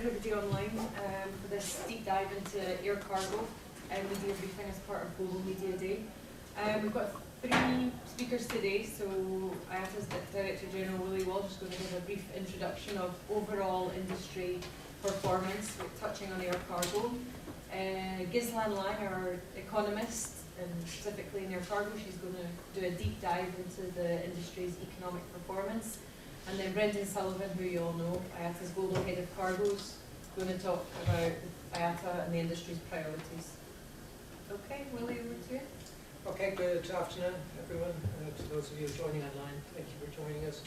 everybody online for this deep dive into air cargo and media briefing as part of Global Media Day. We've got 3 speakers today, so IATA's Director General Willie Walsh is going to give a brief introduction of overall industry performance, touching on air cargo. Ghislaine, our Economist, and specifically in air cargo, she's going to do a deep dive into the industry's economic performance. And then Sullivan, who you all know, IATA's Global Head of Cargo's, going to talk about IATA and the industry's priorities. Okay, Willie, over to you. Okay, good afternoon, everyone. To those of you joining online, thank you for joining us.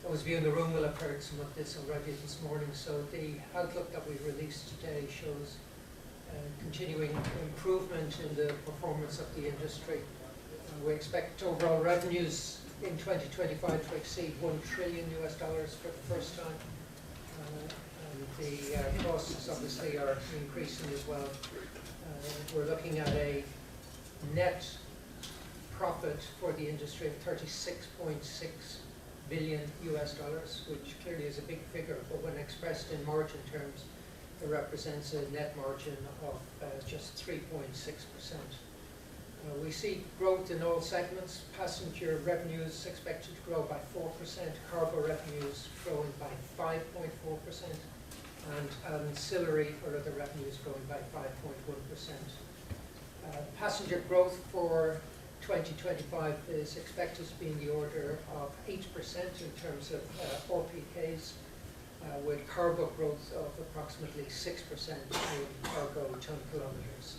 Those of you in the room will have heard some of this already this morning. So the outlook that we released today shows continuing improvement in the performance of the industry. We expect overall revenues in 2025 to exceed $1 trillion for the first time. And the costs obviously are increasing as well. We're looking at a net profit for the industry of $36.6 billion, which clearly is a big figure, but when expressed in margin terms, it represents a net margin of just 3.6%. We see growth in all segments. Passenger revenues expected to grow by 4%, cargo revenues growing by 5.4%, and ancillary or other revenues growing by 5.1%. Passenger growth for 2025 is expected to be in the order of 8% in terms of RPKs, with cargo growth of approximately 6% in cargo ton kilometres.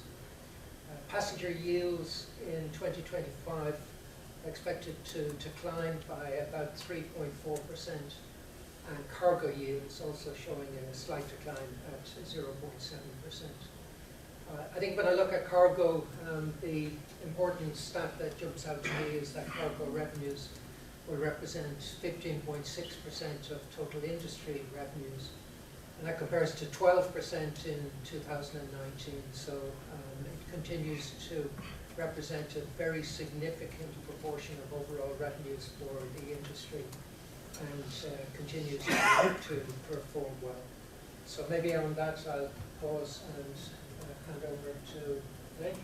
Passenger yields in 2025 are expected to decline by about 3.4%, and cargo yields also showing a slight decline at 0.7%. I think when I look at cargo, the important stat that jumps out to me is that cargo revenues will represent 15.6% of total industry revenues, and that compares to 12% in 2019. So it continues to represent a very significant proportion of overall revenues for the industry, and continues to perform well. So maybe on that I'll pause and hand over to Ghislaine.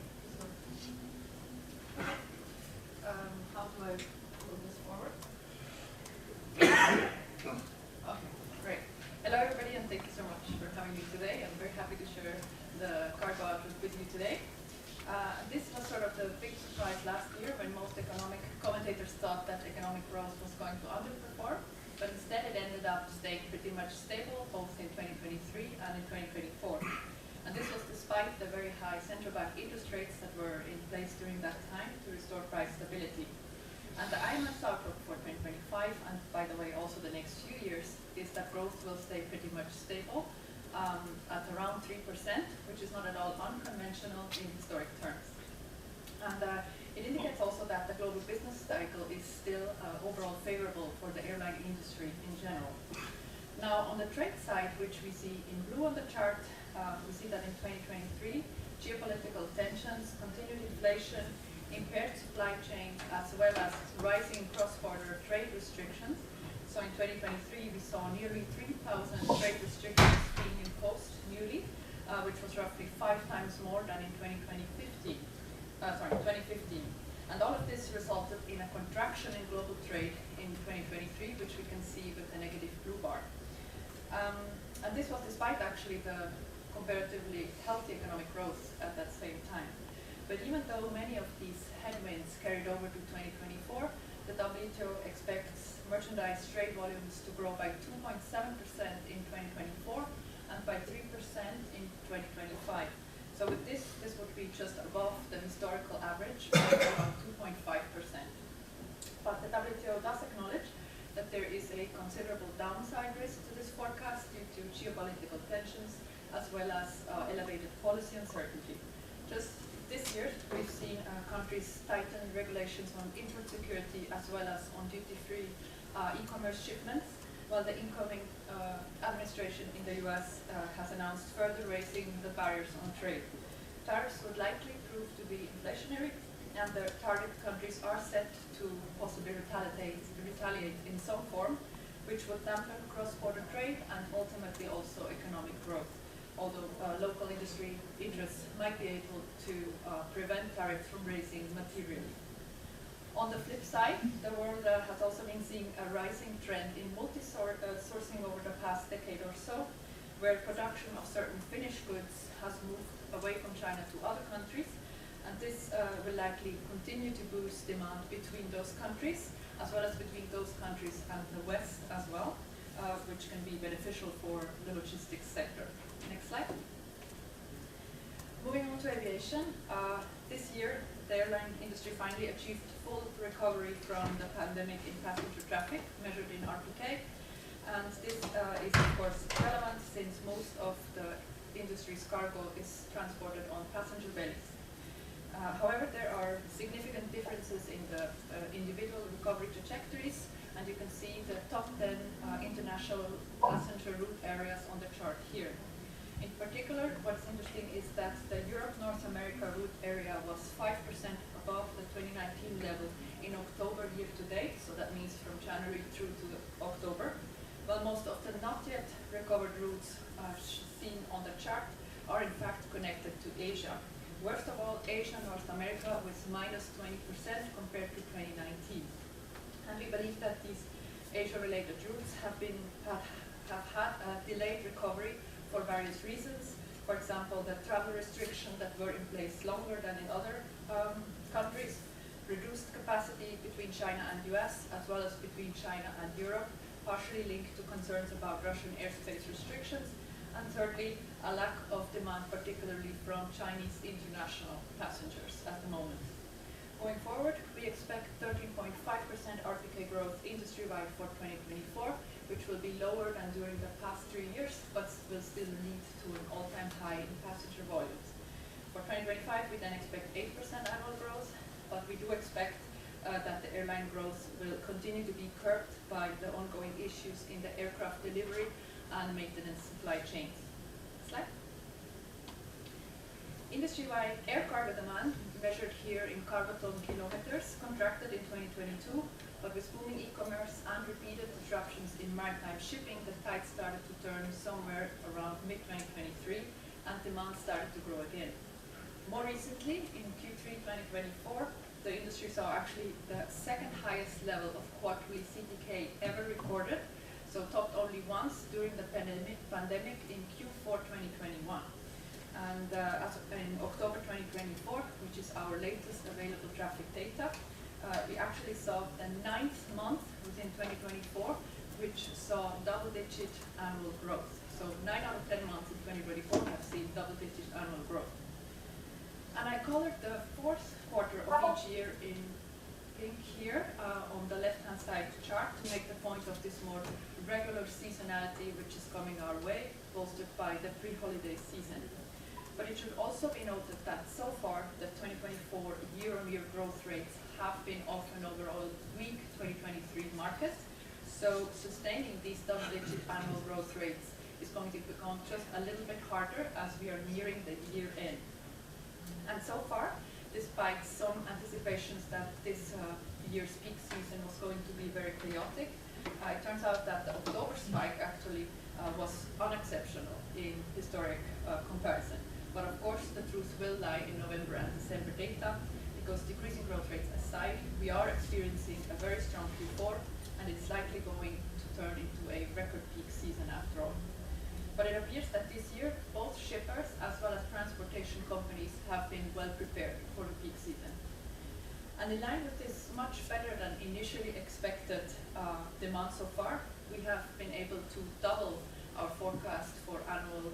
How do I move this forward? Okay, great. Hello everybody, and thank you so much for having me today. I'm very happy to share the cargo outlook with you today. This was sort of the big surprise last year when most economic commentators thought that economic growth was going to underperform, but instead it ended up staying pretty much stable both in 2023 and in 2024. And this was despite the very high central bank interest rates that were in place during that time to restore price stability. And the IMF's outlook for 2025, and by the way also the next few years, is that growth will stay pretty much stable at around 3%, which is not at all unconventional in historic terms. And it indicates also that the global business cycle is still overall favorable for the airline industry in general. Now on the trade side, which we see in blue on the chart, we see that in 2023, geopolitical tensions, continued inflation, impaired supply chain, as well as rising cross-border trade restrictions. So in 2023, we saw nearly 3,000 trade restrictions being imposed newly, which was roughly 5 times more than in 2015. And all of this resulted in a contraction in global trade in 2023, which we can see with the negative blue bar. And this was despite actually the comparatively healthy economic growth at that same time. But even though many of these headwinds carried over to 2024, the WTO expects merchandise trade volumes to grow by 2.7% in 2024 and by 3% in 2025. So with this would be just above the historical average of around 2.5%. But the WTO does acknowledge that there is a considerable downside risk to this forecast due to geopolitical tensions as well as elevated policy uncertainty. Just this year, we've seen countries tighten regulations on import security as well as on duty-free e-commerce shipments, while the incoming administration in the US has announced further raising the barriers on trade. Tariffs would likely prove to be inflationary, and the target countries are set to possibly retaliate in some form, which would dampen cross-border trade and ultimately also economic growth, although local industry interests might be able to prevent tariffs from raising materially. On the flip side, the world has also been seeing a rising trend in multi-sourcing over the past decade or so, where production of certain finished goods has moved away from China to other countries, and this will likely continue to boost demand between those countries, as well as between those countries and the West as well, which can be beneficial for the logistics sector. Next slide. Moving on to aviation, this year the airline industry finally achieved full recovery from the pandemic in passenger traffic, measured in RPK, and this is of course relevant since most of the industry's cargo is transported on passenger bellies. However, there are significant differences in the individual recovery trajectories, and you can see the top 10 international passenger route areas on the chart here. In particular, what's interesting is that the Europe-North America route area was 5% above the 2019 level in October year to date, so that means from January through to October, while most of the not yet recovered routes seen on the chart are in fact connected to Asia. Worst of all, Asia North America was minus 20% compared to 2019. And we believe that these Asia-related routes have had a delayed recovery for various reasons. For example, the travel restrictions that were in place longer than in other countries, reduced capacity between China and US, as well as between China and Europe, partially linked to concerns about Russian airspace restrictions, and thirdly, a lack of demand, particularly from Chinese international passengers at the moment. Going forward, we expect 13.5% RPK growth industry-wide for 2024, which will be lower than during the past 3 years, but will still lead to an all-time high in passenger volumes. For 2025, we then expect 8% annual growth, but we do expect that the airline growth will continue to be curbed by the ongoing issues in the aircraft delivery and maintenance supply chains. Slide. Industry-wide air cargo demand, measured here in cargo ton kilometers, contracted in 2022, but with booming e-commerce and repeated disruptions in maritime shipping, the tide started to turn somewhere around mid-2023, and demand started to grow again. More recently, in Q3 2024, the industry saw actually the second highest level of quarterly CTK ever recorded, so topped only once during the pandemic in Q4 2021. And as in October 2024, which is our latest available traffic data, we actually saw the 9th month within 2024, which saw double-digit annual growth. So 9 out of 10 months in 2024 have seen double-digit annual growth. And I colored the fourth quarter of each year in pink here on the left-hand side chart to make the point of this more regular seasonality which is coming our way, bolstered by the pre-holiday season. But it should also be noted that so far the 2024 year-on-year growth rates have been off an overall weak 2023 market. So sustaining these double-digit annual growth rates is going to become just a little bit harder as we are nearing the year end. And so far, despite some anticipations that this year's peak season was going to be very chaotic, it turns out that the October spike actually was unexceptional in historic comparison. But of course, the truth will lie in November and December data, because decreasing growth rates aside, we are experiencing a very strong Q4, and it's likely going to turn into a record peak season after all. But it appears that this year, both shippers as well as transportation companies have been well prepared for the peak season. And in line with this much better than initially expected demand so far, we have been able to double our forecast for annual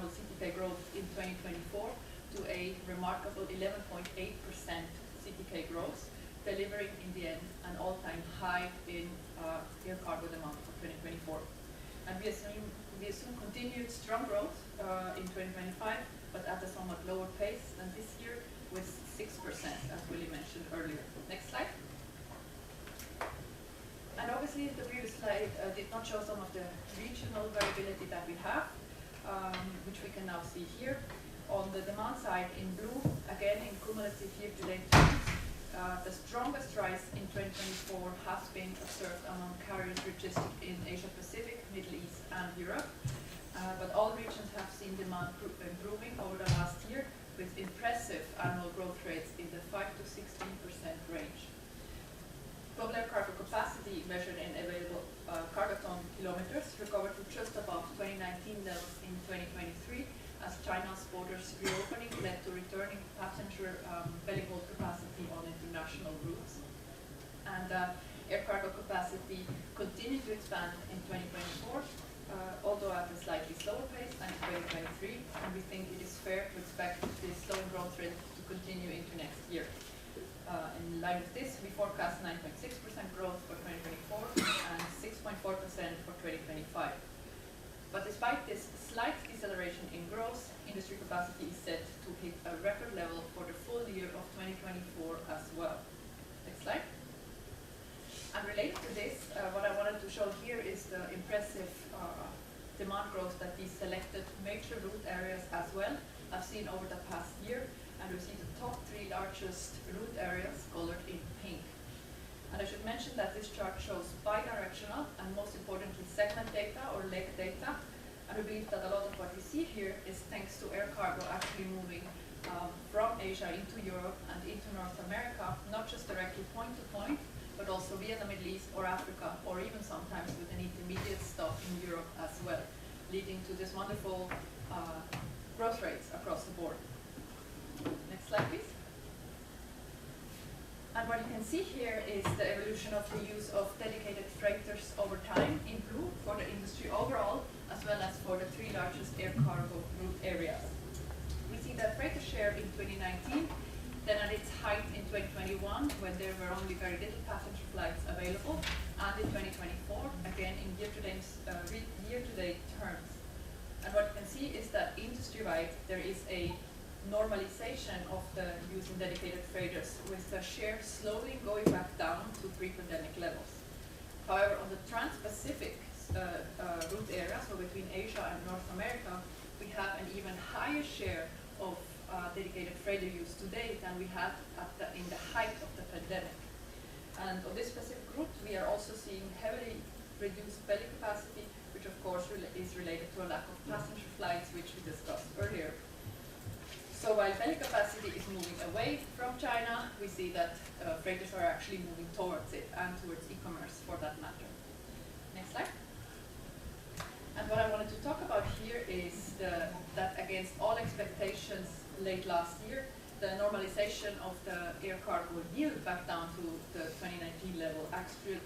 CTK growth in 2024 to a remarkable 11.8% CTK growth, delivering in the end an all-time high in air cargo demand for 2024. And we assume continued strong growth in 2025, but at a somewhat lower pace than this year, with 6%, as Willie mentioned earlier. Next slide. And obviously, the previous slide did not show some of the regional variability that we have, which we can now see here. On the demand side in blue, again in cumulative year-to-date terms, The strongest rise in 2024 has been observed among carriers registered in Asia Pacific, Middle East, and Europe. But all regions have seen demand improving over the last year, with impressive annual growth rates in the 5 to 16% range. Global air cargo capacity measured in available cargo ton kilometers recovered to just above 2019 levels in 2023, as China's borders reopening led to returning passenger belly hold capacity on international routes. And air cargo capacity continued to expand in 2024, although at a slightly slower pace than in 2023, and we think it is fair to expect this slowing growth rate to continue into next year. In line with this, we forecast 9.6% growth for 2024 and 6.4% for 2025. But despite this slight deceleration in growth, industry capacity is set to hit a record level for the full year of 2024 as well. Next slide. And related to this, what I wanted to show here is the impressive demand growth that these selected major route areas as well have seen over the past year. And we see the top 3 largest route areas colored in pink. And I should mention that this chart shows bidirectional and most importantly segment data or leg data. And we believe that a lot of what we see here is thanks to air cargo actually moving from Asia into Europe and into North America, not just directly point to point, but also via the Middle East or Africa, or even sometimes with an intermediate stop in Europe as well, leading to this wonderful growth rates across the board. Next slide, please. And what you can see here is the evolution of the use of dedicated freighters over time in blue for the industry overall, as well as for the 3 largest air cargo route areas. We see the freighter share in 2019, then at its height in 2021, when there were only very little passenger flights available, and in 2024, again in year-to-date terms. And what you can see is that industry-wide, there is a normalization of the use in dedicated freighters, with the share slowly going back down to pre-pandemic levels. However, on the trans-Pacific route area, so between Asia and North America, we have an even higher share of dedicated freighter use today than we had in the height of the pandemic. And on this specific route, we are also seeing heavily reduced belly capacity, which of course is related to a lack of passenger flights, which we discussed earlier. So while belly capacity is moving away from China, we see that freighters are actually moving towards it and towards e-commerce for that matter. Next slide. And what I wanted to talk about here is that against all expectations late last year, the normalization of the air cargo yield back down to the 2019 level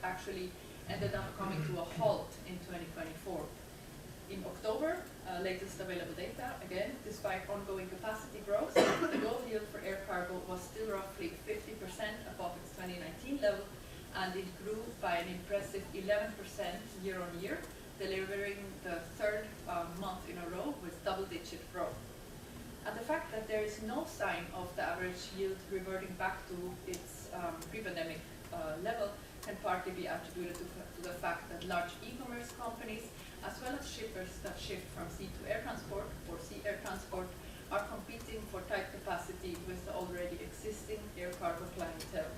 actually ended up coming to a halt in 2024. In October, latest available data, again, despite ongoing capacity growth, the global yield for air cargo was still roughly 50% above its 2019 level, and it grew by an impressive 11% year on year, delivering the 3rd month in a row with double-digit growth. And the fact that there is no sign of the average yield reverting back to its pre-pandemic level can partly be attributed to the fact that large e-commerce companies, as well as shippers that shift from sea to air transport or sea air transport, are competing for tight capacity with the already existing air cargo clientele.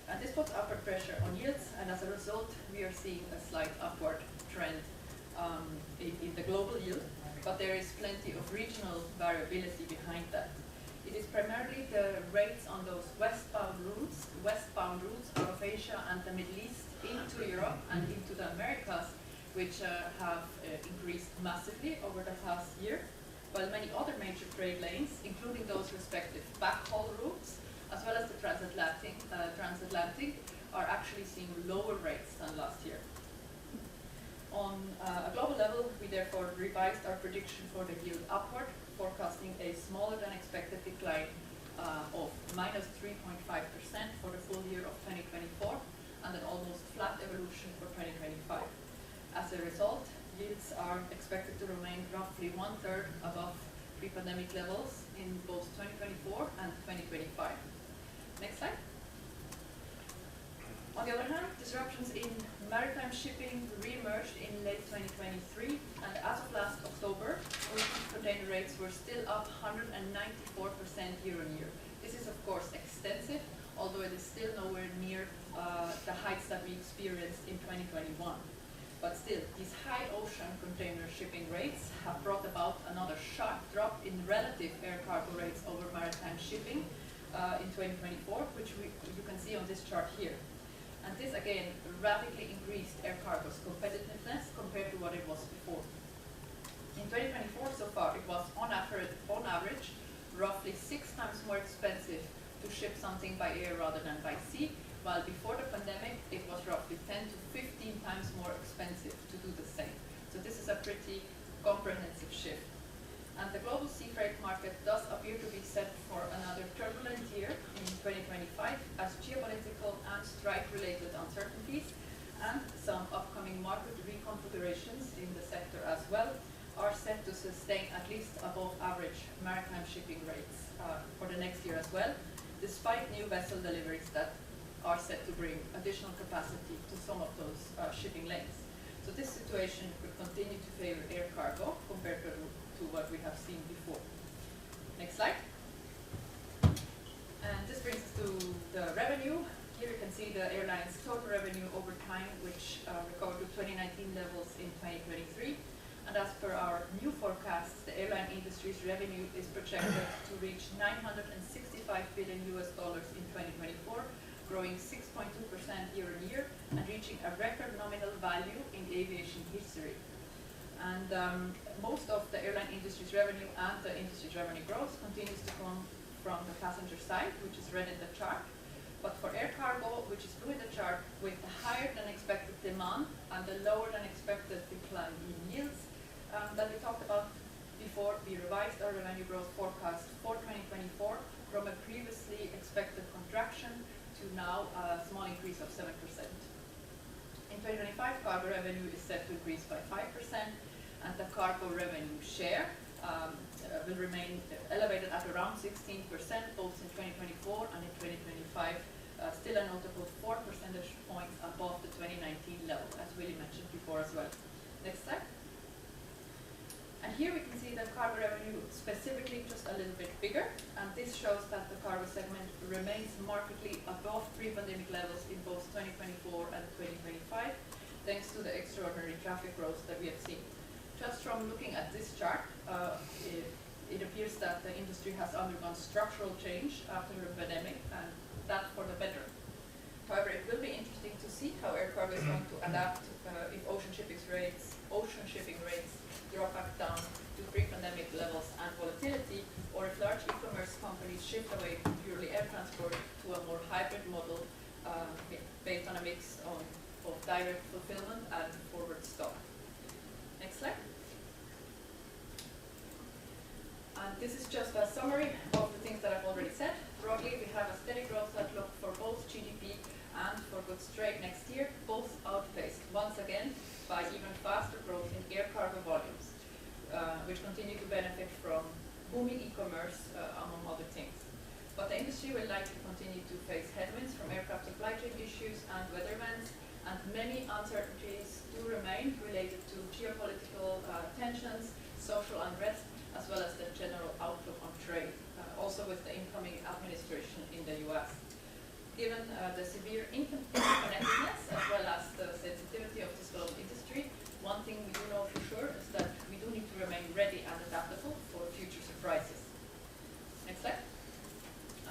And this puts upward pressure on yields, and as a result, we are seeing a slight upward trend in the global yield, but there is plenty of regional variability behind that. It is primarily the rates on those westbound routes out of Asia and the Middle East into Europe and into the Americas, which have increased massively over the past year, while many other major trade lanes, including those respective backhaul routes, as well as the transatlantic, are actually seeing lower rates than last year. On a global level, we therefore revised our prediction for the yield upward, forecasting a smaller than expected decline of minus 3.5% for the full year of 2024, and an almost flat evolution for 2025. As a result, yields are expected to remain roughly 1/3 above pre-pandemic levels in both 2024 and 2025. Next slide. On the other hand, disruptions in maritime shipping re-emerged in late 2023, and as of last October, ocean container rates were still up 194% year on year. This is of course extensive, still nowhere near the heights that we experienced in 2021. But still, these high ocean container shipping rates have brought about another sharp drop in relative air cargo rates over maritime shipping in 2024, which you can see on this chart here. And this again radically increased air cargo's competitiveness compared to what it was before. In 2024 so far, it was on average roughly 6 times more expensive to ship something by air rather than by sea, while before the pandemic it was roughly 10 to 15 times more expensive to do the same. So this is a pretty comprehensive shift. And the global sea freight market does appear to be set for another turbulent year in 2025 as geopolitical and strike-related uncertainties and some upcoming market reconfigurations in the sector as well are set to sustain at least above average maritime shipping rates for the next year as well, despite new vessel deliveries that are set to bring additional capacity to some of those shipping lanes. So this situation could continue to favor air cargo compared to what we have seen before. Next slide. And this brings us to the revenue. Here you can see the airline's total revenue over time, which recovered to 2019 levels in 2023. And as per our new forecasts, the airline industry's revenue is projected to reach $965 billion in 2024, growing 6.2% year on year and reaching a record nominal value in aviation history. And most of the airline industry's revenue and the industry's revenue growth continues to come from the passenger side, which is red in the chart. But for air cargo, which is blue in the chart, with the higher than expected demand and the lower than expected decline in yields that we talked about before, we revised our revenue growth forecast for 2024 from a previously expected contraction to now a small increase of 7%. In 2025, cargo revenue is set to increase by 5%, and the cargo revenue share will remain elevated at around 16%, both in 2024 and in 2025, still a notable 4 percentage points above the 2019 level, as Willie mentioned before as well. Next slide. And here we can see the cargo revenue specifically just a little bit bigger, and this shows that the cargo segment remains markedly above pre-pandemic levels in both 2024 and 2025, thanks to the extraordinary traffic growth that we have seen. Just from looking at this chart, it appears that the industry has undergone structural change after the pandemic, and that for the better. However, it will be interesting to see how air cargo is going to adapt if ocean shipping rates drop back down to pre-pandemic levels and volatility, or if large e-commerce companies shift away from purely air transport to a more hybrid model based on a mix of direct fulfillment and forward stock. Next slide. And this is just a summary of the things that I've already said. Broadly, we have a steady growth outlook for both GDP and for goods trade next year, both outpaced once again by even faster growth in air cargo volumes, which continue to benefit from booming e-commerce, among other things. But the industry will likely continue to face headwinds from aircraft supply chain issues and weather events, and many uncertainties do remain related to geopolitical tensions, social unrest, as well as the general outlook on trade, also with the incoming administration in the US. Given the severe interconnectedness as well as the sensitivity of this global industry, one thing we do know for sure is that we do need to remain ready and adaptable for future surprises. Next slide.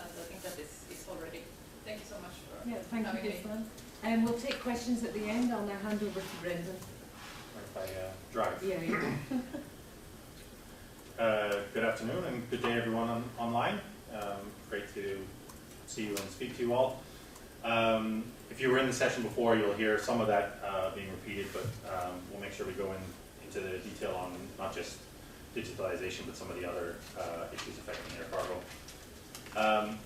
And I think that this is already. Thank you so much for thank you, Ghislaine. And we'll take questions at the end. I'll now hand over to Brendan. If I drive. Yeah. Good afternoon and good day everyone online. Great to see you and speak to you all. If you were in the session before, you'll hear some of that being repeated, but we'll make sure we go into the detail on not just digitalization, but some of the other issues affecting air cargo.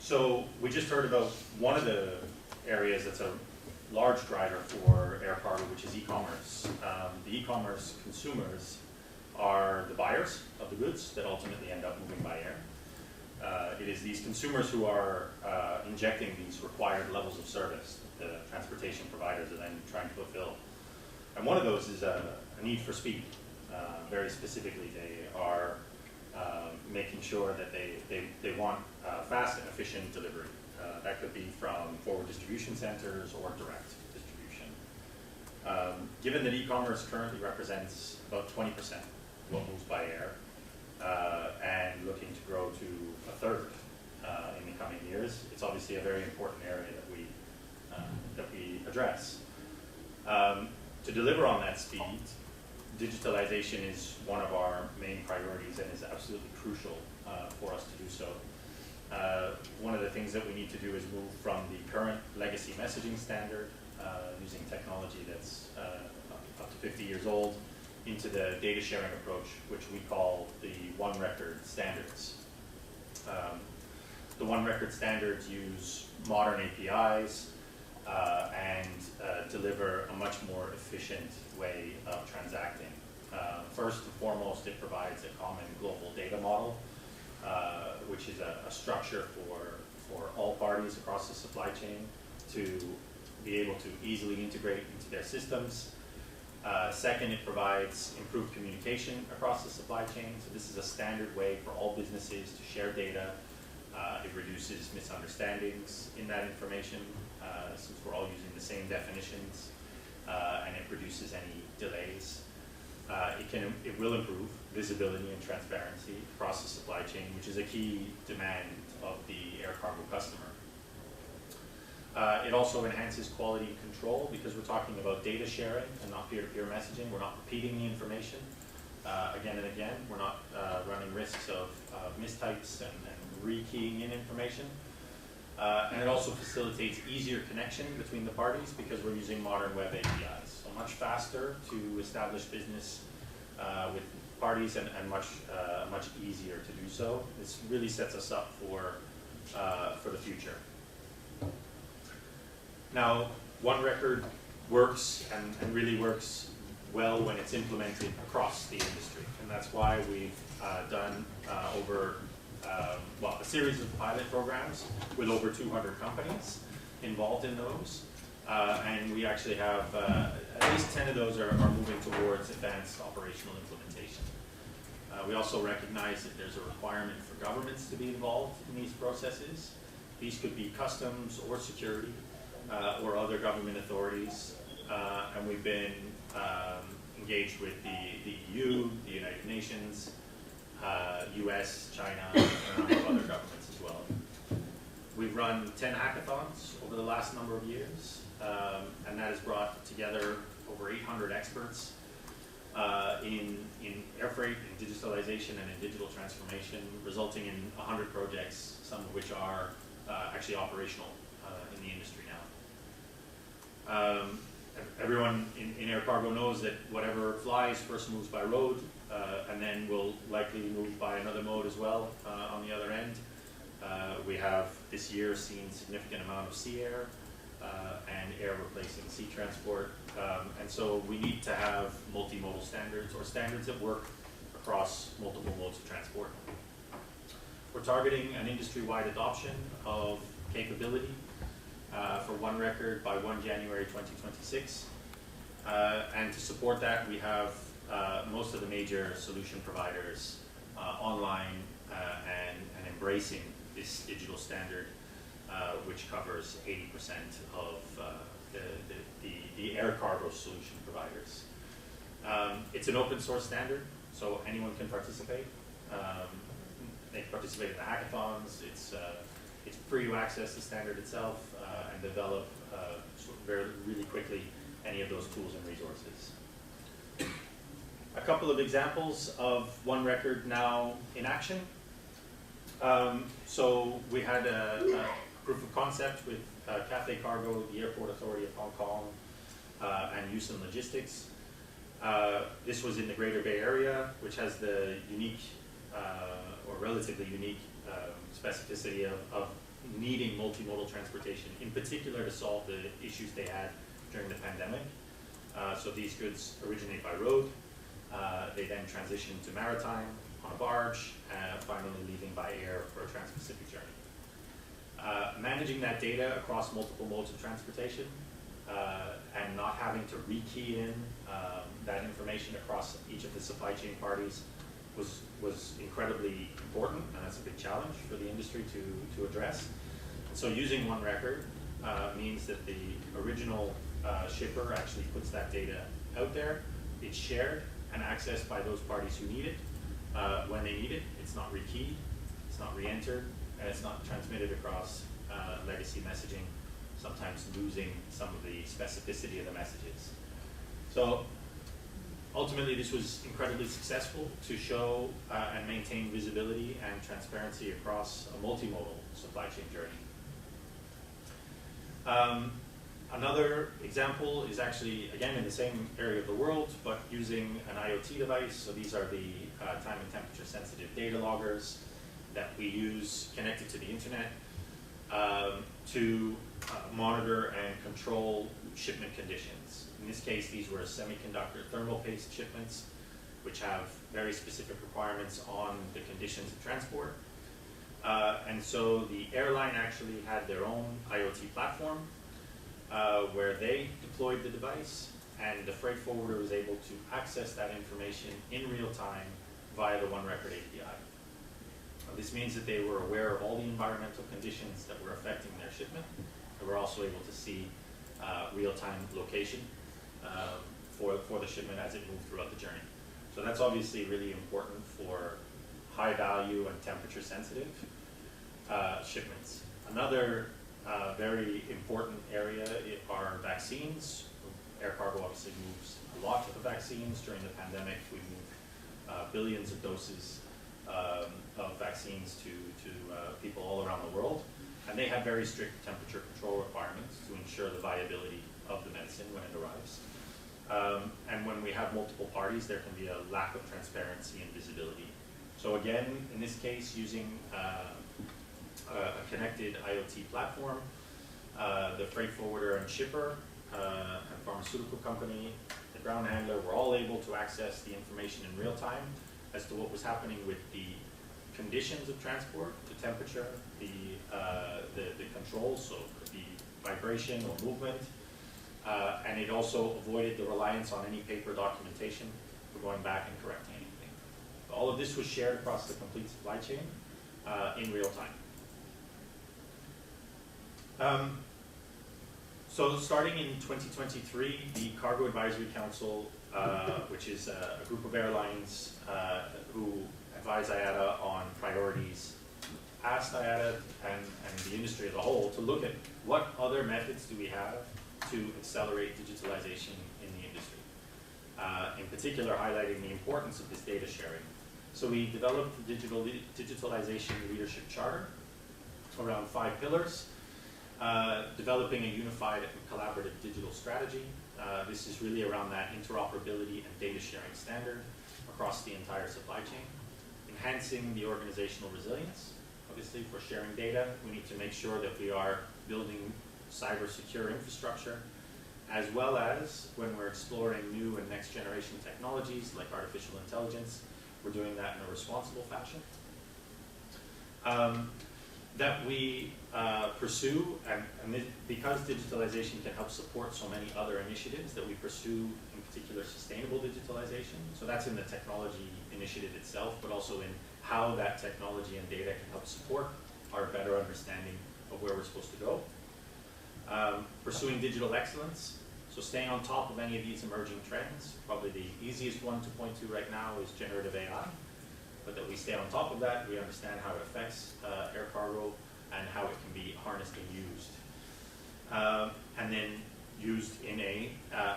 So we just heard about one of the areas that's a large driver for air cargo, which is e-commerce. The e-commerce consumers are the buyers of the goods that ultimately end up moving by air. It is these consumers who are injecting these required levels of service that the transportation providers are then trying to fulfill. And one of those is a need for speed. Very specifically, they are making sure that they want fast and efficient delivery. That could be from forward distribution centers or direct distribution. Given that e-commerce currently represents about 20% of what moves by air, and looking to grow to a third in the coming years, it's obviously a very important area that we address. To deliver on that speed, digitalization is one of our main priorities and is absolutely crucial for us to do so. One of the things that we need to do is move from the current legacy messaging standard, using technology that's up to 50 years old, into the data sharing approach, which we call the One Record standards. The One Record standards use modern APIs and deliver a much more efficient way of transacting. First and foremost, it provides a common global data model, which is a structure for all parties across the supply chain to be able to easily integrate into their systems. Second, it provides improved communication across the supply chain. So this is a standard way for all businesses to share data. It reduces misunderstandings in that information, since we're all using the same definitions, and it reduces any delays. It will improve visibility and transparency across the supply chain, which is a key demand of the air cargo customer. It also enhances quality control because we're talking about data sharing and not peer-to-peer messaging. We're not repeating the information again and again. We're not running risks of mistypes and rekeying in information. And it also facilitates easier connection between the parties because we're using modern web APIs. So much faster to establish business with parties and much easier to do so. This really sets us up for the future. Now, One Record works and really works well when it's implemented across the industry. And that's why we've done a series of pilot programs with over 200 companies involved in those. And we actually have at least 10 of those are moving towards advanced operational implementation. We also recognize that there's a requirement for governments to be involved in these processes. These could be customs or security or other government authorities. And we've been engaged with the EU, the United Nations, US, China, and a number of other governments as well. We've run 10 hackathons over the last number of years, and that has brought together over 800 experts in air freight, in digitalization, and in digital transformation, resulting in 100 projects, some of which are actually operational in the industry now. Everyone in air cargo knows that whatever flies first moves by road, and then will likely move by another mode as well on the other end. We have this year seen significant amount of sea air and air replacing sea transport. And so we need to have multimodal standards or standards that work across multiple modes of transport. We're targeting an industry-wide adoption of capability for One Record by 1 January 2026. And to support that, we have most of the major solution providers online and embracing this digital standard, which covers 80% of the air cargo solution providers. It's an open source standard, so anyone can participate. They can participate in the hackathons. It's free to access the standard itself and develop really quickly any of those tools and resources. A couple of examples of One Record now in action. So we had a proof of concept with Cathay Cargo, the Airport Authority of Hong Kong, and Houston Logistics. This was in the Greater Bay Area, which has the unique or relatively unique specificity of needing multimodal transportation, in particular to solve the issues they had during the pandemic. So these goods originate by road. They then transition to maritime on a barge, finally leaving by air for a trans-Pacific journey. Managing that data across multiple modes of transportation and not having to rekey in that information across each of the supply chain parties was incredibly important, and that's a big challenge for the industry to address. So using one record means that the original shipper actually puts that data out there. It's shared and accessed by those parties who need it when they need it. It's not rekeyed, it's not re-entered, and it's not transmitted across legacy messaging, sometimes losing some of the specificity of the messages. So ultimately, this was incredibly successful to show and maintain visibility and transparency across a multimodal supply chain journey. Another example is actually, again, in the same area of the world, but using an IoT device. So these are the time and temperature sensitive data loggers that we use connected to the internet to monitor and control shipment conditions. In this case, these were semiconductor thermal paste shipments, which have very specific requirements on the conditions of transport. And so the airline actually had their own IoT platform where they deployed the device, and the freight forwarder was able to access that information in real time via the One Record API. This means that they were aware of all the environmental conditions that were affecting their shipment. They were also able to see real-time location for the shipment as it moved throughout the journey. So that's obviously really important for high value and temperature sensitive shipments. Another very important area are vaccines. Air cargo obviously moves a lot of vaccines. During the pandemic, we moved billions of doses of vaccines to people all around the world. And they have very strict temperature control requirements to ensure the viability of the medicine when it arrives. And when we have multiple parties, there can be a lack of transparency and visibility. So again, in this case, using a connected IoT platform, the freight forwarder and shipper and pharmaceutical company, the ground handler, were all able to access the information in real time as to what was happening with the conditions of transport, the temperature, the controls, so it could be vibration or movement, and it also avoided the reliance on any paper documentation for going back and correcting anything. All of this was shared across the complete supply chain in real time. So starting in 2023, the Cargo Advisory Council, which is a group of airlines who advise IATA on priorities, asked IATA and the industry as a whole to look at what other methods do we have to accelerate digitalization in the industry. In particular, highlighting the importance of this data sharing. So we developed the digitalization leadership charter around 5 pillars. Developing a unified and collaborative digital strategy. This is really around that interoperability and data sharing standard across the entire supply chain. Enhancing the organizational resilience. Obviously, for sharing data, we need to make sure that we are building cyber-secure infrastructure, as well as when we're exploring new and next-generation technologies like artificial intelligence, we're doing that in a responsible fashion. That we pursue, and because digitalization can help support so many other initiatives, that we pursue, in particular, sustainable digitalization. So that's in the technology initiative itself, but also in how that technology and data can help support our better understanding of where we're supposed to go. Pursuing digital excellence, so staying on top of any of these emerging trends. Probably the easiest one to point to right now is generative AI. But that we stay on top of that, we understand how it affects air cargo and how it can be harnessed and used. And then used in a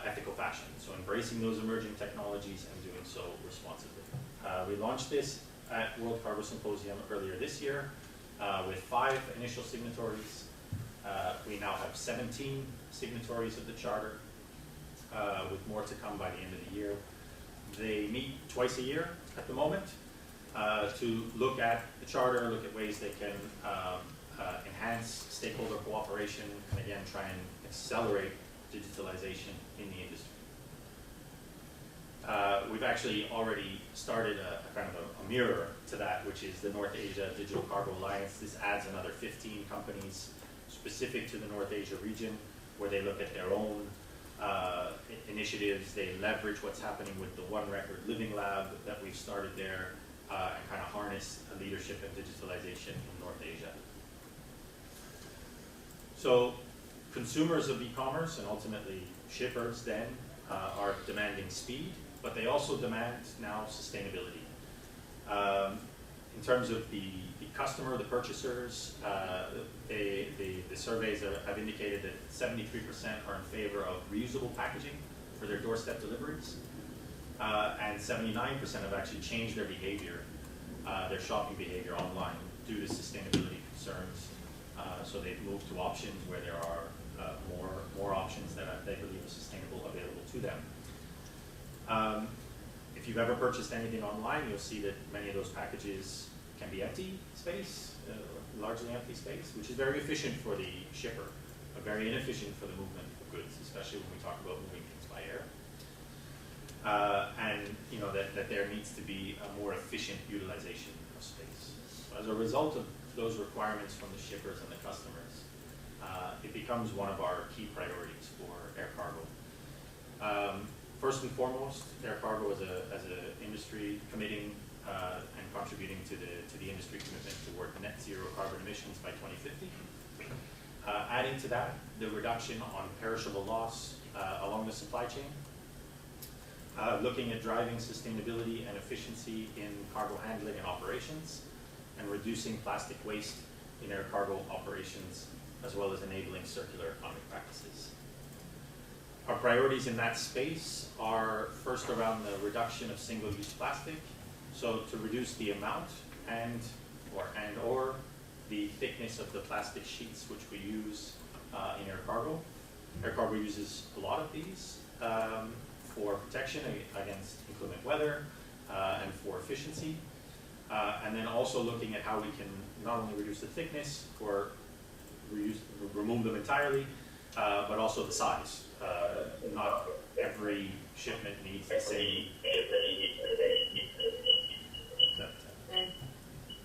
ethical fashion. So embracing those emerging technologies and doing so responsibly. We launched this at World Cargo Symposium earlier this year with 5 initial signatories. We now have 17 signatories of the charter, with more to come by the end of the year. They meet twice a year at the moment. To look at the charter, look at ways they can enhance stakeholder cooperation, and again, try and accelerate digitalization in the industry. We've actually already started a kind of a mirror to that, which is the North Asia Digital Cargo Alliance. This adds another 15 companies specific to the North Asia region, where they look at their own initiatives. They leverage what's happening with the One Record Living Lab that we've started there, and kind of harness leadership and digitalization in North Asia. So consumers of e-commerce and ultimately shippers then are demanding speed, but they also demand now sustainability. In terms of the customer, the purchasers, the surveys have indicated that 73% are in favor of reusable packaging for their doorstep deliveries, and 79% have actually changed their behavior, their shopping behavior online due to sustainability concerns. So they've moved to options where there are more options that they believe are sustainable available to them. If you've ever purchased anything online, you'll see that many of those packages can be empty space, largely empty space, which is very efficient for the shipper, but very inefficient for the movement of goods, especially when we talk about moving things by air. And you know that there needs to be a more efficient utilization of space. So as a result of those requirements from the shippers and the customers, it becomes one of our key priorities for air cargo. First and foremost, air cargo as an industry committing and contributing to the industry commitment toward net zero carbon emissions by 2050. Adding to that, the reduction on perishable loss along the supply chain. Looking at driving sustainability and efficiency in cargo handling and operations, and reducing plastic waste in air cargo operations, as well as enabling circular economic practices. Our priorities in that space are first around the reduction of single-use plastic, so to reduce the amount or the thickness of the plastic sheets which we use in air cargo. Air cargo uses a lot of these for protection against inclement weather and for efficiency. And then also looking at how we can not only reduce the thickness or remove them entirely, but also the size. Not every shipment needs the same.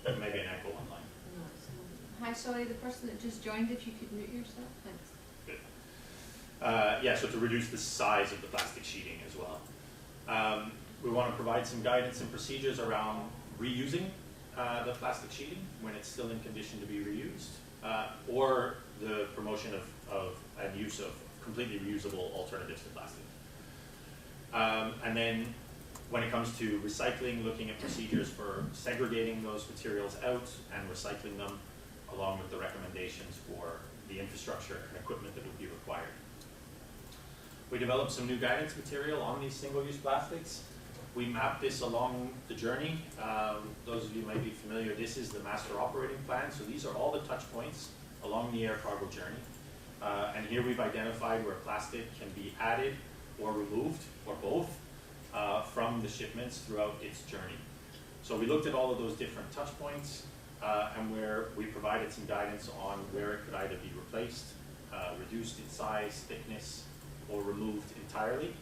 That may be an echo online. Hi, sorry, the person that just joined, if you could mute yourself, thanks. Good. Yeah, so to reduce the size of the plastic sheeting as well. We want to provide some guidance and procedures around reusing the plastic sheeting when it's still in condition to be reused, or the promotion of and use of completely reusable alternatives to plastic. And then when it comes to recycling, looking at procedures for segregating those materials out and recycling them, along with the recommendations for the infrastructure and equipment that would be required. We developed some new guidance material on these single-use plastics. We mapped this along the journey. Those of you may be familiar, this is the master operating plan. So these are all the touch points along the air cargo journey. And here we've identified where plastic can be added or removed, or both, from the shipments throughout its journey. So we looked at all of those different touch points and where we provided some guidance on where it could either be replaced, reduced in size, thickness, or removed entirely,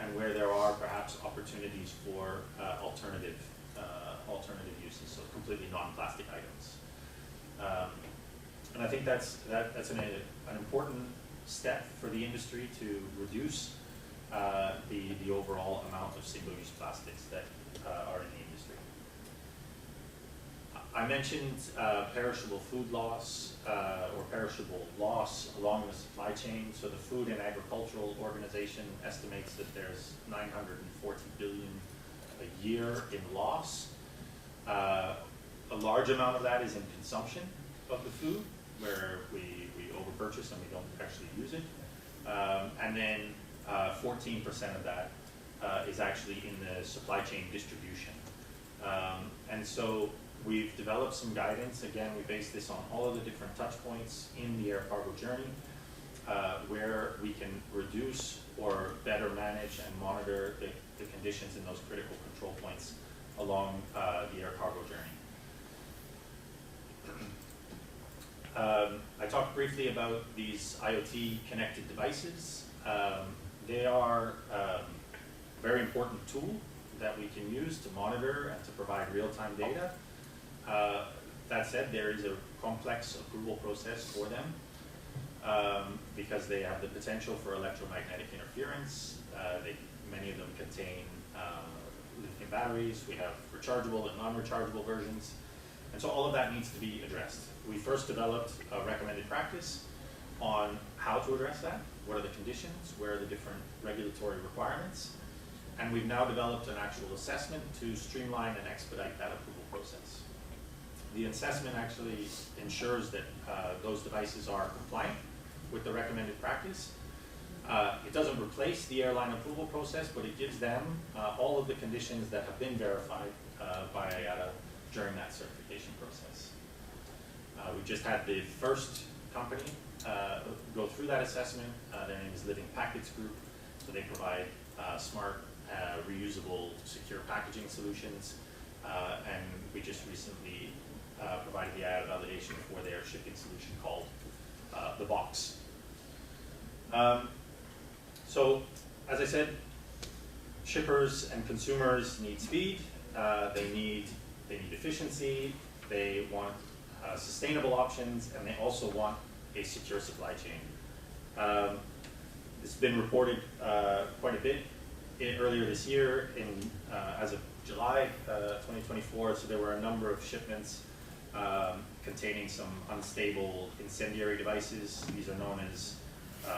and where there are perhaps opportunities for alternative uses, so completely non-plastic items. And I think that's an important step for the industry to reduce the overall amount of single-use plastics that are in the industry. I mentioned perishable food loss or perishable loss along the supply chain. So the Food and Agricultural Organization estimates that there's 940 billion a year in loss. A large amount of that is in consumption of the food, where we overpurchase and we don't actually use it. And then 14% of that is actually in the supply chain distribution. And so we've developed some guidance. Again, we base this on all of the different touch points in the air cargo journey, where we can reduce or better manage and monitor the conditions in those critical control points along the air cargo journey. I talked briefly about these IoT connected devices. They are a very important tool that we can use to monitor and to provide real-time data. That said, there is a complex approval process for them because they have the potential for electromagnetic interference. Many of them contain lithium batteries. We have rechargeable and non-rechargeable versions. And so all of that needs to be addressed. We first developed a recommended practice on how to address that, what are the conditions, where are the different regulatory requirements, and we've now developed an actual assessment to streamline and expedite that approval process. The assessment actually ensures that those devices are compliant with the recommended practice. It doesn't replace the airline approval process, but it gives them all of the conditions that have been verified by IATA during that certification process. We just had the first company go through that assessment. Their name is Living Packets Group. So they provide smart, reusable, secure packaging solutions. And we just recently provided the IATA validation for their shipping solution called the Box. So, as I said, shippers and consumers need speed. They need efficiency. They want sustainable options, and they also want a secure supply chain. It's been reported quite a bit earlier this year, as of July 2024. So there were a number of shipments containing some unstable incendiary devices. These are known as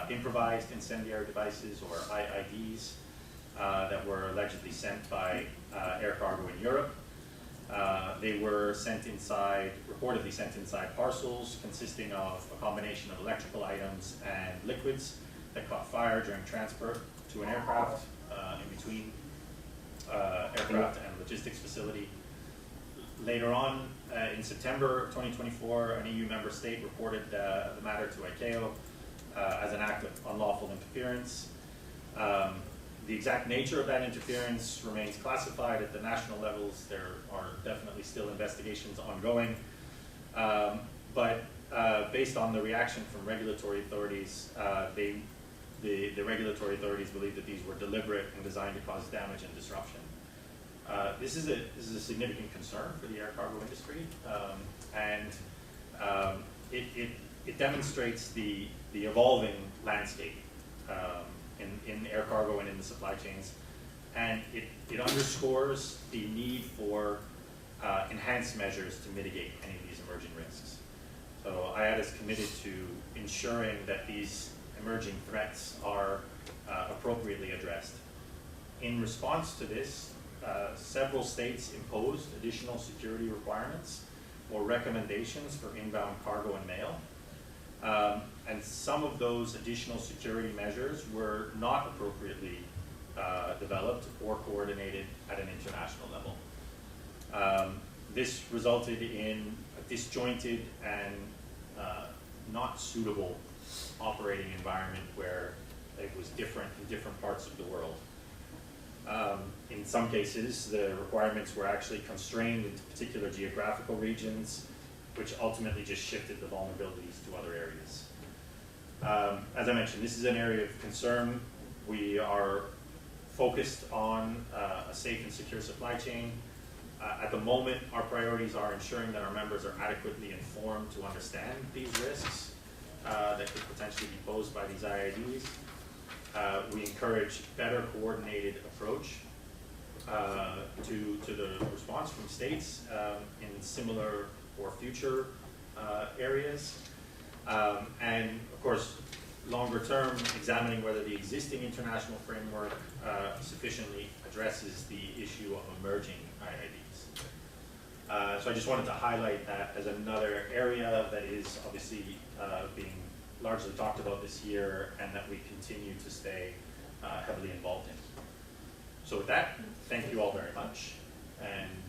improvised incendiary devices, or IIDs, that were allegedly sent by air cargo in Europe. They were reportedly sent inside parcels consisting of a combination of electrical items and liquids that caught fire during transport to an aircraft, in between aircraft and logistics facility. Later on, in September 2024, an EU member state reported the matter to ICAO as an act of unlawful interference. The exact nature of that interference remains classified at the national levels. There are definitely still investigations ongoing. But based on the reaction from regulatory authorities, the regulatory authorities believe that these were deliberate and designed to cause damage and disruption. This is a significant concern for the air cargo industry, and it demonstrates the evolving landscape in air cargo and in the supply chains, and it underscores the need for enhanced measures to mitigate any of these emerging risks. So IATA is committed to ensuring that these emerging threats are appropriately addressed. In response to this, several states imposed additional security requirements or recommendations for inbound cargo and mail. And some of those additional security measures were not appropriately developed or coordinated at an international level. This resulted in a disjointed and not suitable operating environment where it was different in different parts of the world. In some cases, the requirements were actually constrained into particular geographical regions, which ultimately just shifted the vulnerabilities to other areas. As I mentioned, this is an area of concern. We are focused on a safe and secure supply chain. At the moment, our priorities are ensuring that our members are adequately informed to understand these risks that could potentially be posed by these IIDs. We encourage better coordinated approach to the response from states in similar or future areas. And of course, longer term, examining whether the existing international framework sufficiently addresses the issue of emerging IIDs. So I just wanted to highlight that as another area that is obviously being largely talked about this year, and that we continue to stay heavily involved in. So with that, thank you all very much. And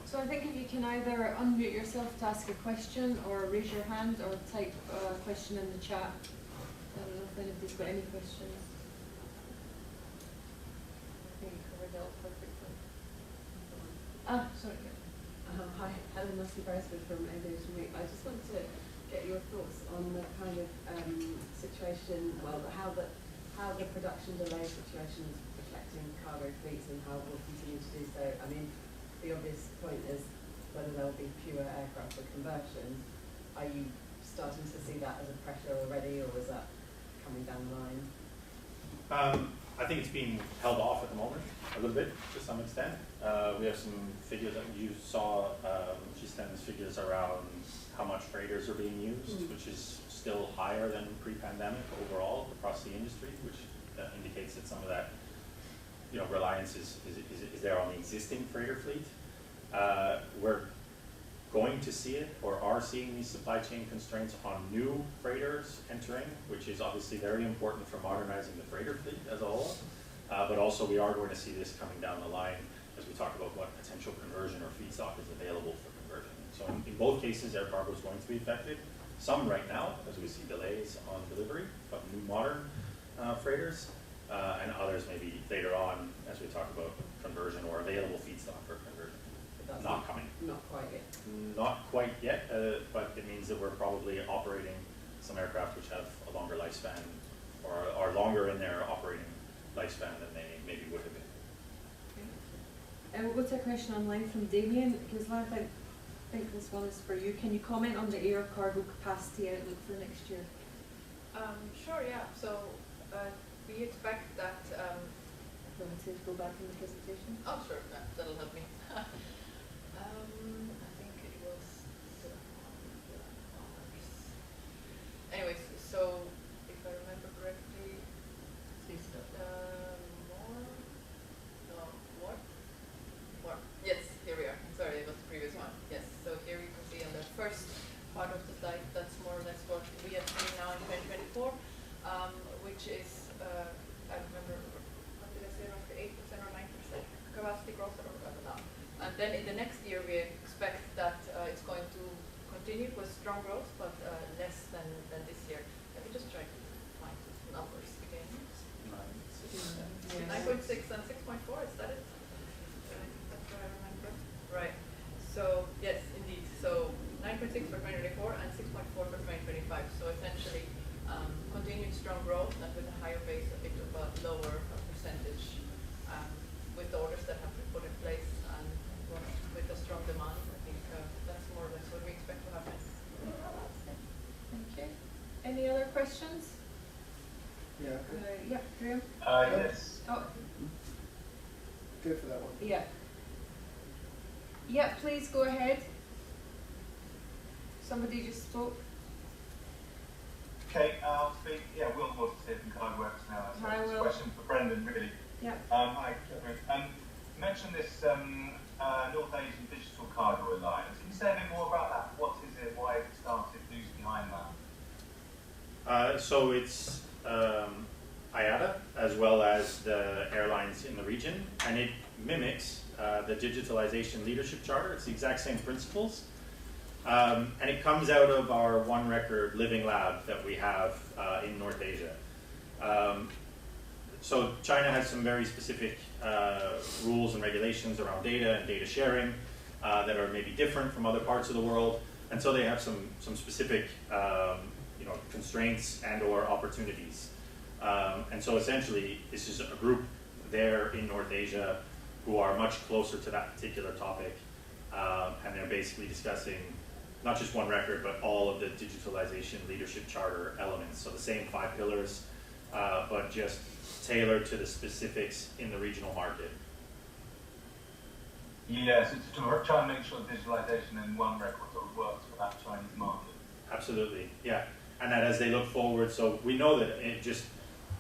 so I think if you can either unmute yourself to ask a question, or raise your hand, or type a question in the chat. I don't know if anybody's got any questions. I think you covered that perfectly. Sorry. Hi, Helen Massey-Beresford from Aviation Week. I just wanted to get your thoughts on the kind of situation, well, how the production delay situation is affecting cargo fleets and how it will continue to do so. I mean, the obvious point is whether there will be fewer aircraft for conversion. Are you starting to see that as a pressure already, or is that coming down the line? I think it's being held off at the moment a little bit to some extent. We have some figures that you saw, Ghislaine's figures around how much freighters are being used, which is still higher than pre-pandemic overall across the industry, which indicates that some of that reliance is there on the existing freighter fleet. We're going to see it, or are seeing these supply chain constraints on new freighters entering, which is obviously very important for modernizing the freighter fleet as a whole. But also we are going to see this coming down the line as we talk about what potential conversion or feedstock is available for conversion. So in both cases, air cargo is going to be affected. Some right now, as we see delays on delivery of new modern freighters, and others maybe later on as we talk about conversion or available feedstock for conversion. That's not coming. Not quite yet. Not quite yet, but it means that we're probably operating some aircraft which have a longer lifespan or are longer in their operating lifespan than they maybe would have been. And we'll go to a question online from Damien. Ghislaine, I think this one is for you. Can you comment on the air cargo capacity outlook for next year? Sure, yeah. So we expect that. Do you want to go back in the presentation? Oh, sure, that'll help me. I think it was anyways, so if I remember correctly, more. Yes, here we are. Sorry, it was the previous one. Yes, so here you can see on the first part of the slide, that's more or less what we are seeing now in 2024, which is, I remember, what did I say, roughly 8% or 9% capacity growth, or whatever now. And then in the next year, we expect that it's going to continue with strong growth, but less than this year. Let me just try to find the numbers again. 9.6 and 6.4, is that it? That's what I remember. Right. So, yes, indeed. So, 9.6 for 2024 and 6.4 for 2025. So, essentially, continued strong growth and with a higher base, a bit of a lower percentage with the orders that have been put in place and with a strong demand. I think that's more or less what we expect to happen. Thank you. Any other questions? Yeah. Yeah, Graham? Yes. Oh, Go for that one. yeah. Yeah, please go ahead. Somebody just spoke. Okay, I'll speak. Yeah, Will Walsh here from Cargo Works now. So Hi, it's a Will. question for Brendan, really. Yeah. Hi, Catherine. You mentioned this North Asian Digital Cargo Alliance. Can you say a bit more about that? What is it? Why it started? Who's behind that? So it's IATA as well as the airlines in the region, and it mimics the Digitalization Leadership Charter. It's the exact same principles. And it comes out of our One Record Living Lab that we have in North Asia. So China has some very specific rules and regulations around data and data sharing that are maybe different from other parts of the world. And so they have some specific constraints and or opportunities. And so essentially this is a group there in North Asia who are much closer to that particular topic. And they're basically discussing not just One Record, but all of the Digitalization Leadership Charter elements. So the same 5 pillars, but just tailored to the specifics in the regional market. Yes, it's to try and make sure digitalization in One Record sort of works for that Chinese market. Absolutely, yeah. And that as they look forward, so we know that it just,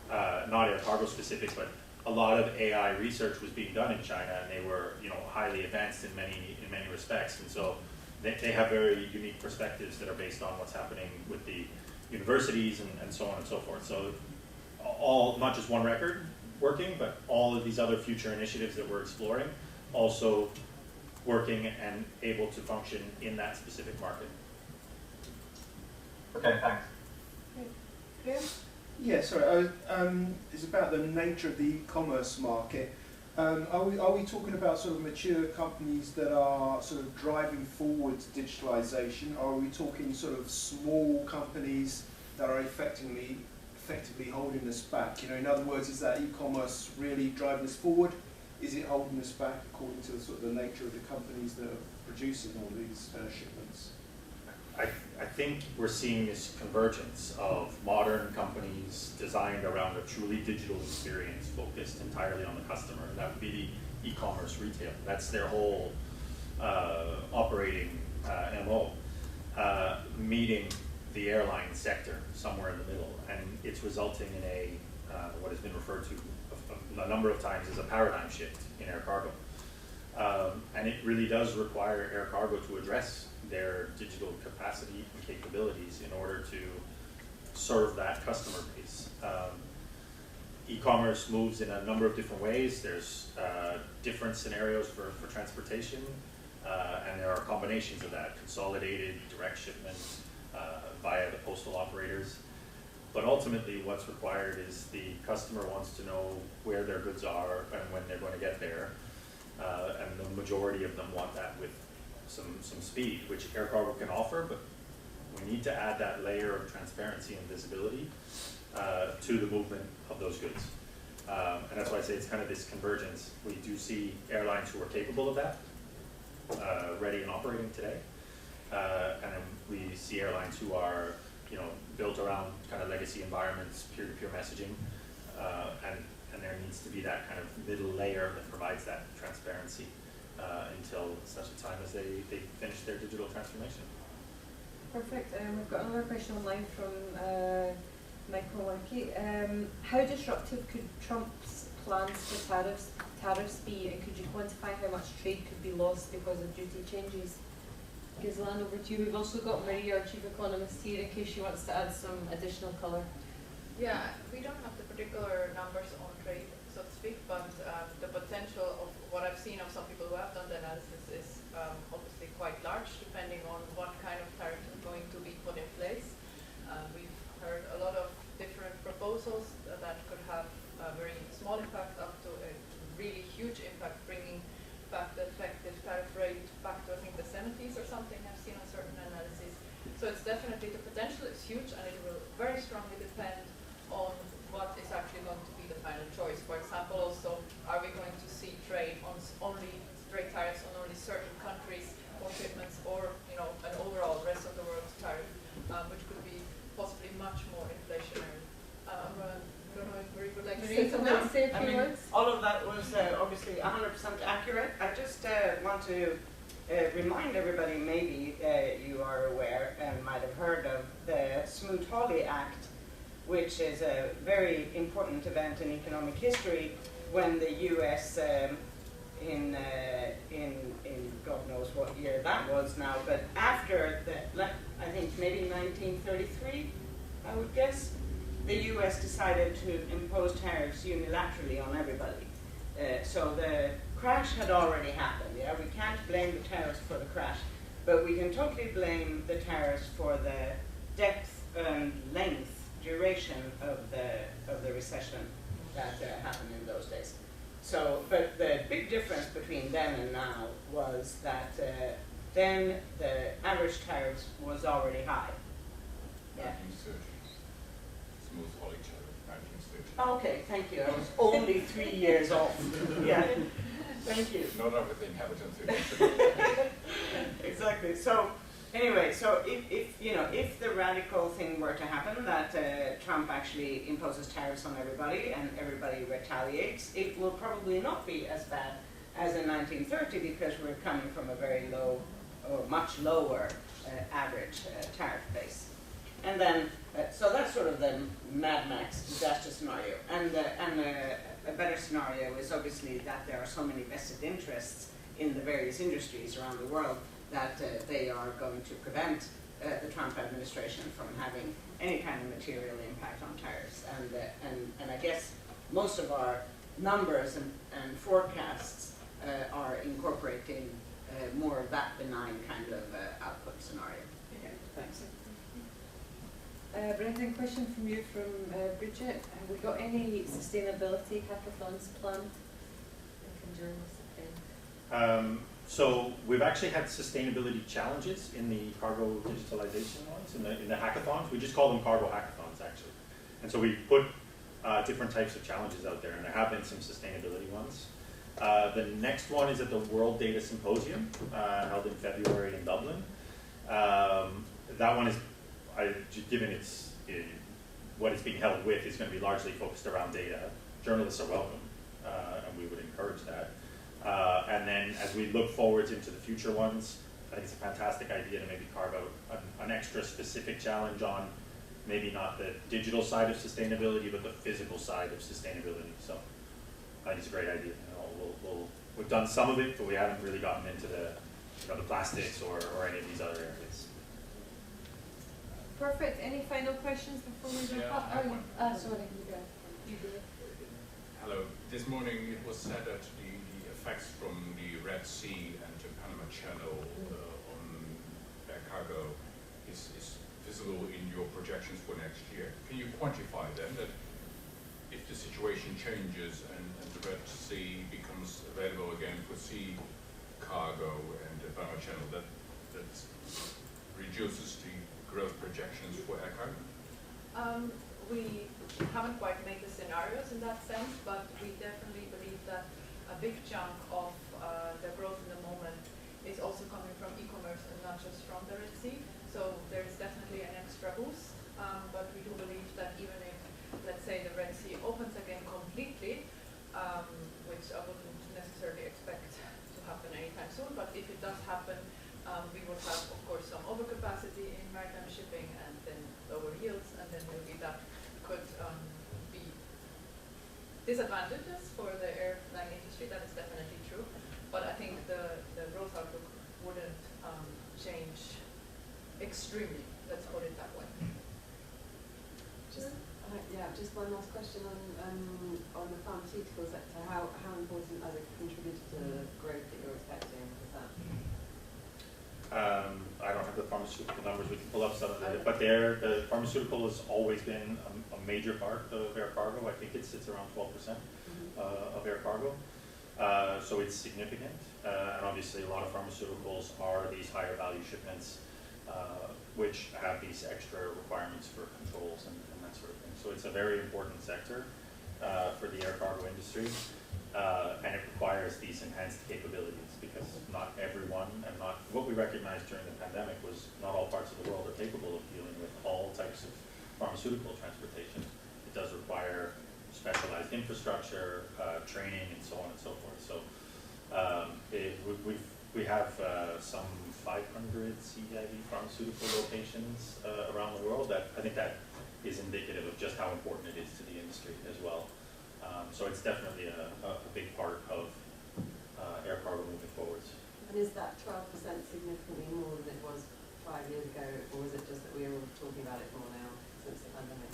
not air cargo specific, but a lot of AI research was being done in China, and they were, highly advanced in many respects. And so they have very unique perspectives that are based on what's happening with the universities and so on and so forth. So all, not just One Record working, but all of these other future initiatives that we're exploring, also working and able to function in that specific market. Okay, thanks. Graham? Yeah, sorry. It's about the nature of the e-commerce market. Are we talking about sort of mature companies that are sort of driving forward digitalization, or are we talking sort of small companies that are effectively holding us back? In other words, is that e-commerce really driving us forward? Is it holding us back according to the sort of the nature of the companies that are producing all these shipments? I think we're seeing this convergence of modern companies designed around a truly digital experience focused entirely on the customer. And that would be the e-commerce retail. That's their whole operating MO, meeting the airline sector somewhere in the middle. And it's resulting in a what has been referred to a number of times as a paradigm shift in air cargo. And it really does require air cargo to address their digital capacity and capabilities in order to serve that customer base. E-commerce moves in a number of different ways. There's different scenarios for transportation, and there are combinations of that, consolidated, direct shipment, via the postal operators. But ultimately what's required is the customer wants to know where their goods are and when they're going to get there. And the majority of them want that with some speed, which air cargo can offer, but we need to add that layer of transparency and visibility to the movement of those goods. And that's why I say it's kind of this convergence. We do see airlines who are capable of that, ready and operating today. And then we see airlines who are, built around kind of legacy environments, peer-to-peer messaging, and there needs to be that kind of middle layer that provides that transparency until such a time as they finish their digital transformation. Perfect. We've got another question online from Michael Wankey. How disruptive could Trump's plans for tariffs be, and could you quantify how much trade could be lost because of duty changes? Ghislaine, over to you. We've also got Maria, our chief economist, here in case she wants to add some additional colour. Yeah, we don't have the particular numbers on trade, so to speak, but the potential of what I've seen of some people who have done the analysis is obviously quite large, depending on what kind of tariff is going to be put in place. We've heard a lot of different proposals that could have a very small impact up to a really huge impact, bringing back the effective tariff rate back to, I think, the 70s or something I've seen on certain analyses. So it's definitely, the potential is huge, and it will very strongly depend on what is actually going to be the final choice. For example, also, are we going to see trade on only trade tariffs on only certain countries or shipments, or an overall rest of the world tariff, which could be possibly much more inflationary. I don't know if Marie would like to say something. I mean, all of that was obviously 100% accurate. I just want to remind everybody, maybe you are aware and might have heard of the Smoot-Hawley Act, which is a very important event in economic history when the US, in God knows what year that was now, but after I think maybe 1933, I would guess, the US decided to impose tariffs unilaterally on everybody. So the crash had already happened. Yeah, we can't blame the tariffs for the crash, but we can totally blame the tariffs for the depth and length, duration of the recession that happened in those days. So, but the big difference between then and now was that then the average tariffs was already high. Yeah. Smooth all each other, 1930. Oh, okay, thank you. I was only 3 years off. Yeah, thank you. Not everything happens in Exactly. So anyway, so if the radical thing were to happen, that Trump actually imposes tariffs on everybody and everybody retaliates, it will probably not be as bad as in 1930, because we're coming from a very low, or much lower average tariff base. And then, so that's sort of the Mad Max disaster scenario. And a better scenario is obviously that there are so many vested interests in the various industries around the world that they are going to prevent the Trump administration from having any kind of material impact on tariffs. And I guess most of our numbers and forecasts are incorporating more of that benign kind of output scenario. Yeah, thanks. Brendan, question from you from Bridget. Have we got any sustainability hackathons planned in conjunction with So we've actually had sustainability challenges in the cargo digitalization ones, in the hackathons. We just call them cargo hackathons, actually. And so we put different types of challenges out there, and there have been some sustainability ones. The next one is at the World Data Symposium, held in February in Dublin. That one is, given its what it's being held with, is going to be largely focused around data. Journalists are welcome, and we would encourage that. And then as we look forward into the future ones, I think it's a fantastic idea to maybe carve out an extra specific challenge on maybe not the digital side of sustainability, but the physical side of sustainability. So I think it's a great idea. We've done some of it, but we haven't really gotten into the plastics or any of these other areas. Perfect. Any final questions before we wrap up? I have one. Sorry, you go. You do it. Hello. This morning it was said that the effects from the Red Sea and the Panama Channel on air cargo is visible in your projections for next year. Can you quantify them, that if the situation changes and the Red Sea becomes available again for sea cargo and the Panama Channel, that reduces the growth projections for air cargo? We haven't quite made the scenarios in that sense, but we definitely believe that a big chunk of the growth in the moment is also coming from e-commerce and not just from the Red Sea. So there is definitely an extra boost, but we do believe that even if, let's say, the Red Sea opens again completely, which I wouldn't necessarily expect to happen anytime soon, but if it does happen, we will have, of course, some overcapacity in maritime shipping and then lower yields, and then maybe that could be disadvantages for the airline industry. That is definitely true, but I think the growth outlook wouldn't change extremely. Let's put it that way. Just one last question on the pharmaceutical sector. How important as a contributor to the growth that you're expecting is that? I don't have the pharmaceutical numbers. We can pull up some of it, but the pharmaceutical has always been a major part of air cargo. I think it sits around 12% of air cargo. So it's significant, and obviously a lot of pharmaceuticals are these higher value shipments, which have these extra requirements for controls and that sort of thing. So it's a very important sector for the air cargo industry, and it requires these enhanced capabilities because not everyone, and not what we recognized during the pandemic was not all parts of the world are capable of dealing with all types of pharmaceutical transportation. It does require specialized infrastructure, training, and so on and so forth. So we have some 500 CIV pharmaceutical locations around the world. That I think that is indicative of just how important it is to the industry as well. So it's definitely a big part of air cargo moving forwards. And is that 12% significantly more than it was 5 years ago, or is it just that we're all talking about it more now since the pandemic?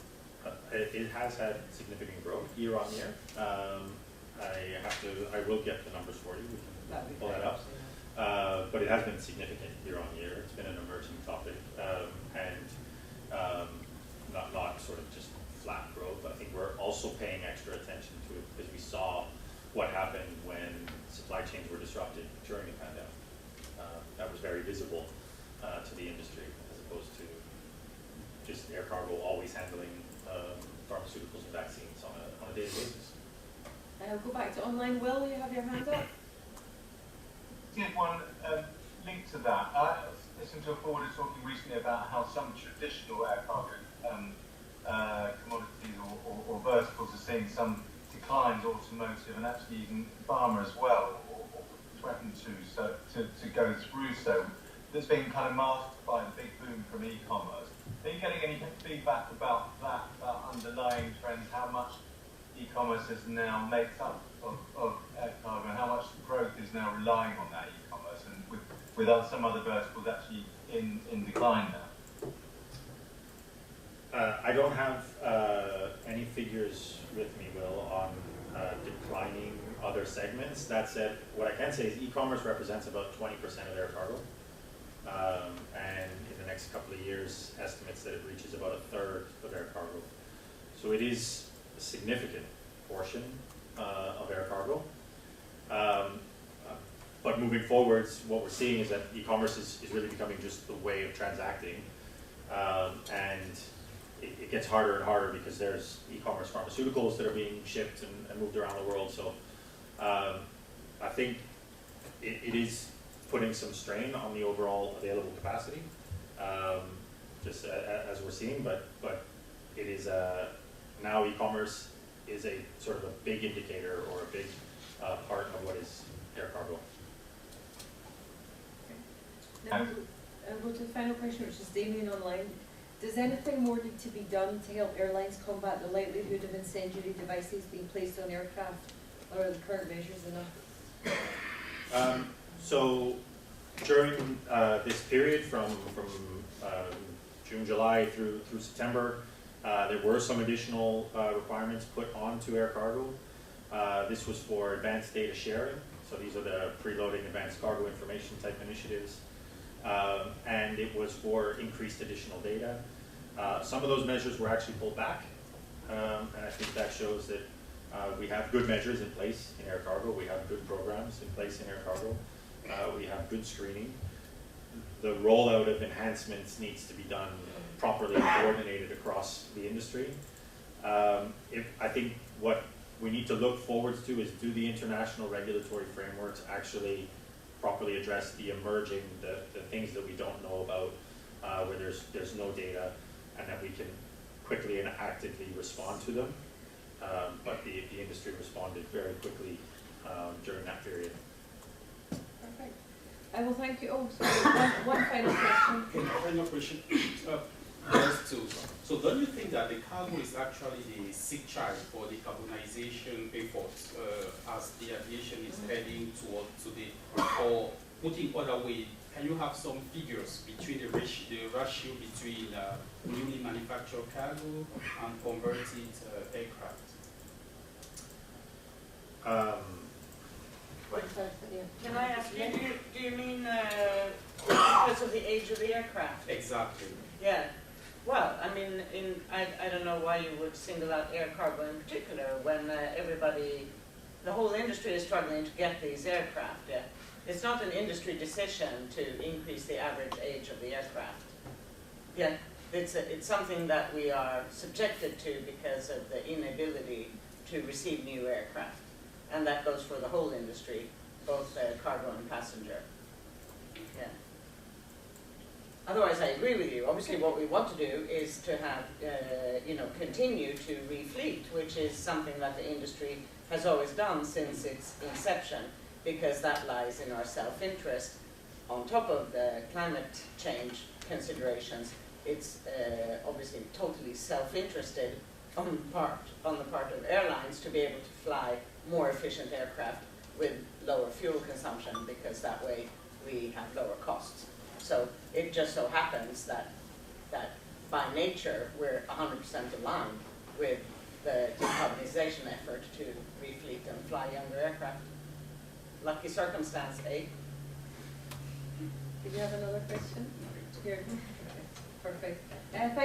It has had significant growth year on year. I will get the numbers for you. We can pull that up. But it has been significant year on year. It's been an emerging topic, and not sort of just flat growth. I think we're also paying extra attention to it because we saw what happened when supply chains were disrupted during the pandemic. That was very visible to the industry as opposed to just air cargo always handling pharmaceuticals and vaccines on a daily basis. I'll go back to online. Will, you have your hand up? Did one link to that. I listened to a forwarder talking recently about how some traditional air cargo commodities or verticals are seeing some declines, automotive and actually even pharma as well, or threatened to go through so. That's being kind of masked by the big boom from e-commerce. Are you getting any feedback about that, about underlying trends, how much e-commerce is now makes up of air cargo and how much growth is now relying on that e-commerce and with some other verticals actually in decline now? I don't have any figures with me, Will, on declining other segments. That said, what I can say is e-commerce represents about 20% of air cargo. And in the next couple of years, estimates that it reaches about a third of air cargo. So it is a significant portion of air cargo. But moving forwards, what we're seeing is that e-commerce is really becoming just the way of transacting. And it gets harder and harder because there's e-commerce pharmaceuticals that are being shipped and moved around the world. So I think it is putting some strain on the overall available capacity. just as we're seeing, but it is now e-commerce is a sort of a big indicator or a big part of what is air cargo. Now we'll go to the final question, which is Damien online. Does anything more need to be done to help airlines combat the likelihood of incendiary devices being placed on aircraft, or are the current measures enough? So during this period from June, July through September, there were some additional requirements put onto air cargo. This was for advanced data sharing. So these are the preloading advanced cargo information type initiatives. And it was for increased additional data. Some of those measures were actually pulled back. And I think that shows that we have good measures in place in air cargo. We have good programs in place in air cargo. We have good screening. The rollout of enhancements needs to be done properly and coordinated across the industry. I think what we need to look forward to is, do the international regulatory frameworks actually properly address the emerging, the things that we don't know about, where there's no data, and that we can quickly and actively respond to them. But the industry responded very quickly during that period. Perfect. I will thank you. Oh, sorry. One final question. Okay, final question. Just two. So don't you think that the cargo is actually the sick child for the decarbonization efforts as the aviation is heading to the, or putting other way, can you have some figures between the ratio between newly manufactured cargo and converted aircraft? Can I ask you, do you mean because of the age of the aircraft? Exactly. Yeah. Well, I mean, I don't know why you would single out air cargo in particular when the whole industry is struggling to get these aircraft. Yeah. It's not an industry decision to increase the average age of the aircraft. Yeah, it's something that we are subjected to because of the inability to receive new aircraft. And that goes for the whole industry, both cargo and passenger. Yeah. Otherwise, I agree with you. Obviously, what we want to do is to have, continue to refleet, which is something that the industry has always done since its inception, because that lies in our self-interest. On top of the climate change considerations, it's obviously totally self-interested on the part of airlines to be able to fly more efficient aircraft with lower fuel consumption, because that way we have lower costs. So it just so happens that by nature we're 100% aligned with the decarbonization effort to refleet and fly younger aircraft. Lucky circumstance, eh? Did you have another question? Here. Perfect. Thank